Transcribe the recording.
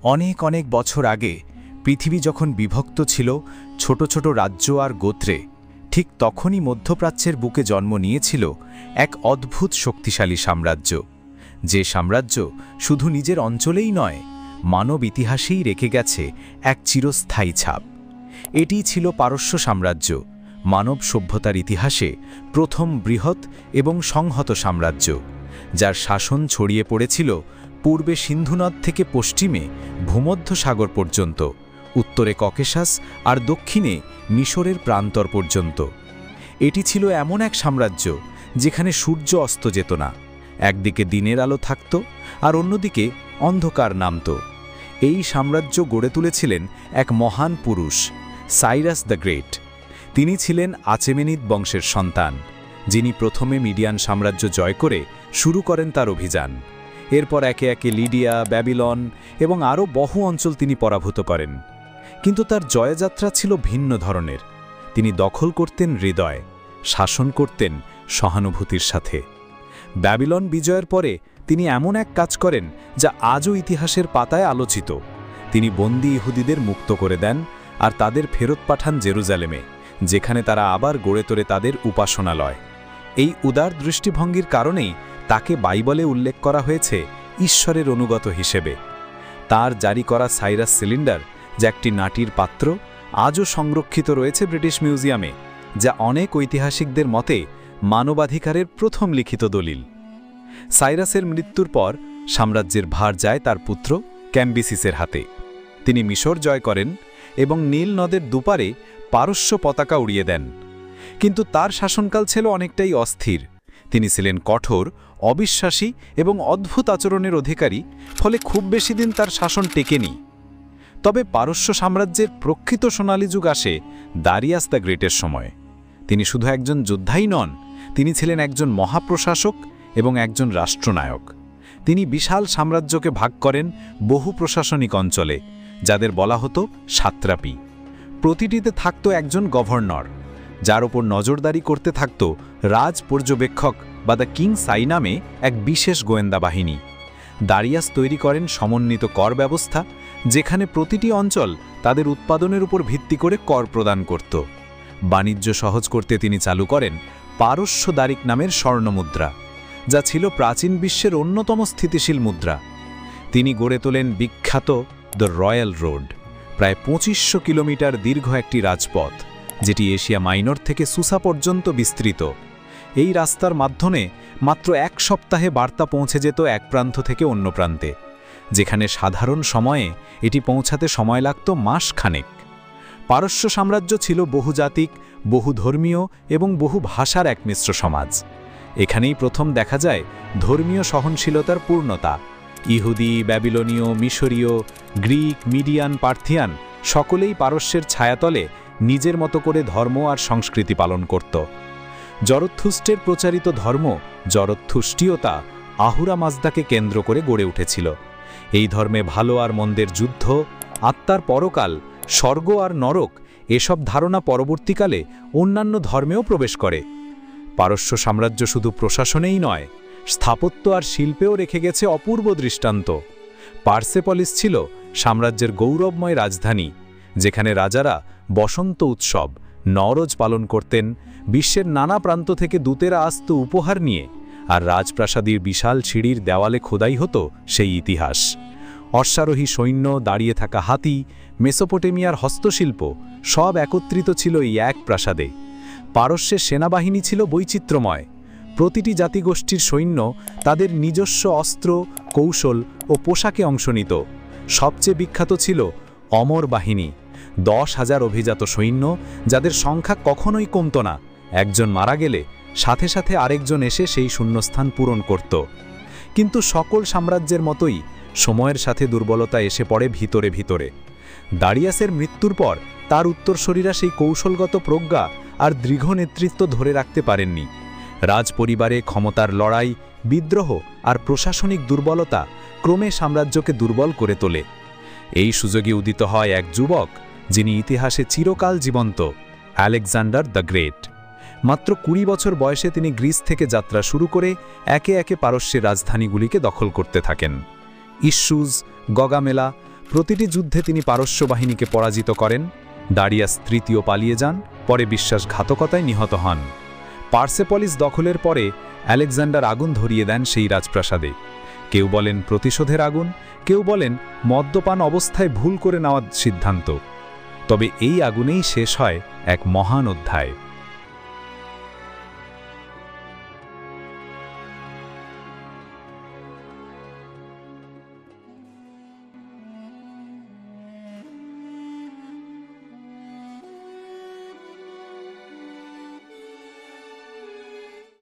অনেক অনেক বছর আগে পৃথিবী যখন বিভক্ত ছিল ছোট ছোট রাজ্য আর গোত্রে, ঠিক তখনই মধ্যপ্রাচ্যের বুকে জন্ম নিয়েছিল এক অদ্ভুত শক্তিশালী সাম্রাজ্য, যে সাম্রাজ্য শুধু নিজের অঞ্চলেই নয়, মানব ইতিহাসেই রেখে গেছে এক চিরস্থায়ী ছাপ। এটিই ছিল পারস্য সাম্রাজ্য, মানব সভ্যতার ইতিহাসে প্রথম বৃহৎ এবং সংহত সাম্রাজ্য, যার শাসন ছড়িয়ে পড়েছিল পূর্বে সিন্ধুনদ থেকে পশ্চিমে ভূমধ্যসাগর পর্যন্ত, উত্তরে ককেশাস আর দক্ষিণে মিশরের প্রান্তর পর্যন্ত। এটি ছিল এমন এক সাম্রাজ্য যেখানে সূর্য অস্ত যেত না, একদিকে দিনের আলো থাকত আর অন্যদিকে অন্ধকার নামত। এই সাম্রাজ্য গড়ে তুলেছিলেন এক মহান পুরুষ, সাইরাস দ্য গ্রেট। তিনি ছিলেন আচেমেনিদ বংশের সন্তান, যিনি প্রথমে মিডিয়ান সাম্রাজ্য জয় করে শুরু করেন তার অভিযান। এরপর একে একে লিডিয়া, ব্যাবিলন এবং আরও বহু অঞ্চল তিনি পরাভূত করেন। কিন্তু তার জয়যাত্রা ছিল ভিন্ন ধরনের। তিনি দখল করতেন হৃদয়, শাসন করতেন সহানুভূতির সাথে। ব্যাবিলন বিজয়ের পরে তিনি এমন এক কাজ করেন যা আজও ইতিহাসের পাতায় আলোচিত। তিনি বন্দী ইহুদিদের মুক্ত করে দেন আর তাদের ফেরত পাঠান জেরুজালেমে, যেখানে তারা আবার গড়ে তোলে তাদের উপাসনালয়। এই উদার দৃষ্টিভঙ্গির কারণেই তাকে বাইবেলে উল্লেখ করা হয়েছে ঈশ্বরের অনুগত হিসেবে। তার জারি করা সাইরাস সিলিন্ডার, যা একটি নাটির পাত্র, আজও সংরক্ষিত রয়েছে ব্রিটিশ মিউজিয়ামে, যা অনেক ঐতিহাসিকদের মতে মানবাধিকারের প্রথম লিখিত দলিল। সাইরাসের মৃত্যুর পর সাম্রাজ্যের ভার যায় তার পুত্র ক্যাম্বিসিসের হাতে। তিনি মিশর জয় করেন এবং নীল নদের দুপারে পারস্য পতাকা উড়িয়ে দেন। কিন্তু তার শাসনকাল ছিল অনেকটাই অস্থির। তিনি ছিলেন কঠোর, অবিশ্বাসী এবং অদ্ভুত আচরণের অধিকারী, ফলে খুব বেশি দিন তার শাসন টেকেনি। তবে পারস্য সাম্রাজ্যের প্রকৃত সোনালী যুগ আসে দারিয়াস দ্য গ্রেটের সময়। তিনি শুধু একজন যোদ্ধাই নন, তিনি ছিলেন একজন মহাপ্রশাসক এবং একজন রাষ্ট্রনায়ক। তিনি বিশাল সাম্রাজ্যকে ভাগ করেন বহু প্রশাসনিক অঞ্চলে, যাদের বলা হতো সাত্রাপি। প্রতিটিতে থাকত একজন গভর্নর, যার ওপর নজরদারি করতে থাকত রাজ পর্যবেক্ষক বা দ্য কিং সাই নামে এক বিশেষ গোয়েন্দা বাহিনী। দারিয়াস তৈরি করেন সমন্বিত কর ব্যবস্থা, যেখানে প্রতিটি অঞ্চল তাদের উৎপাদনের উপর ভিত্তি করে কর প্রদান করত। বাণিজ্য সহজ করতে তিনি চালু করেন পারস্য দারিক নামের স্বর্ণমুদ্রা, যা ছিল প্রাচীন বিশ্বের অন্যতম স্থিতিশীল মুদ্রা। তিনি গড়ে তোলেন বিখ্যাত দ্য রয়্যাল রোড, প্রায় 2500 কিলোমিটার দীর্ঘ একটি রাজপথ, যেটি এশিয়া মাইনর থেকে সুসা পর্যন্ত বিস্তৃত। এই রাস্তার মাধ্যমে মাত্র এক সপ্তাহে বার্তা পৌঁছে যেত এক প্রান্ত থেকে অন্য প্রান্তে, যেখানে সাধারণ সময়ে এটি পৌঁছাতে সময় লাগত মাস খানেক। পারস্য সাম্রাজ্য ছিল বহুজাতিক, বহুধর্মীয় এবং বহু ভাষার এক মিশ্র সমাজ। এখানেই প্রথম দেখা যায় ধর্মীয় সহনশীলতার পূর্ণতা। ইহুদি, ব্যাবিলনীয়, মিশরীয়, গ্রিক, মিডিয়ান, পার্থিয়ান সকলেই পারস্যের ছায়াতলে নিজের মতো করে ধর্ম আর সংস্কৃতি পালন করত। জরথুস্টের প্রচারিত ধর্ম, জরথুষ্টীয়তা, আহুরা মাজদাকে কেন্দ্র করে গড়ে উঠেছিল। এই ধর্মে ভালো আর মন্দের যুদ্ধ, আত্মার পরকাল, স্বর্গ আর নরক, এসব ধারণা পরবর্তীকালে অন্যান্য ধর্মেও প্রবেশ করে। পারস্য সাম্রাজ্য শুধু প্রশাসনেই নয়, স্থাপত্য আর শিল্পেও রেখে গেছে অপূর্ব দৃষ্টান্ত। পার্সেপলিস ছিল সাম্রাজ্যের গৌরবময় রাজধানী, যেখানে রাজারা বসন্ত উৎসব, নওরোজ পালন করতেন। বিশ্বের নানা প্রান্ত থেকে দূতেরা আসত উপহার নিয়ে, আর রাজপ্রাসাদের বিশাল সিঁড়ির দেওয়ালে খোদাই হতো সেই ইতিহাস। অশ্বারোহী সৈন্য, দাঁড়িয়ে থাকা হাতি, মেসোপটেমিয়ার হস্তশিল্প সব একত্রিত ছিল এই এক প্রাসাদে। পারস্যের সেনাবাহিনী ছিল বৈচিত্র্যময়। প্রতিটি জাতিগোষ্ঠীর সৈন্য তাদের নিজস্ব অস্ত্র, কৌশল ও পোশাকে অংশ নিত। সবচেয়ে বিখ্যাত ছিল অমর বাহিনী, 10,000 অভিজাত সৈন্য, যাদের সংখ্যা কখনোই কমত না। একজন মারা গেলে সাথে সাথে আরেকজন এসে সেই শূন্যস্থান পূরণ করত। কিন্তু সকল সাম্রাজ্যের মতোই সময়ের সাথে দুর্বলতা এসে পড়ে ভিতরে ভিতরে। দারিয়াসের মৃত্যুর পর তার উত্তরসূরিরা সেই কৌশলগত প্রজ্ঞা আর দৃঢ় নেতৃত্ব ধরে রাখতে পারেননি। রাজপরিবারে ক্ষমতার লড়াই, বিদ্রোহ আর প্রশাসনিক দুর্বলতা ক্রমে সাম্রাজ্যকে দুর্বল করে তোলে। এই সুযোগে উদিত হয় এক যুবক, যিনি ইতিহাসে চিরকাল জীবন্ত, আলেকজান্ডার দ্য গ্রেট। মাত্র 20 বছর বয়সে তিনি গ্রিস থেকে যাত্রা শুরু করে একে একে পারস্যের রাজধানীগুলিকে দখল করতে থাকেন। ইস্যুস, গগামেলা, প্রতিটি যুদ্ধে তিনি পারস্য বাহিনীকে পরাজিত করেন। দারিয়াস তৃতীয় পালিয়ে যান, পরে বিশ্বাসঘাতকতায় নিহত হন। পার্সেপলিস দখলের পরে আলেকজান্ডার আগুন ধরিয়ে দেন সেই রাজপ্রাসাদে। কেউ বলেন প্রতিশোধের আগুন, কেউ বলেন মদ্যপান অবস্থায় ভুল করে নেওয়ার সিদ্ধান্ত। তবে এই আগুনেই শেষ হয় এক মহান অধ্যায়।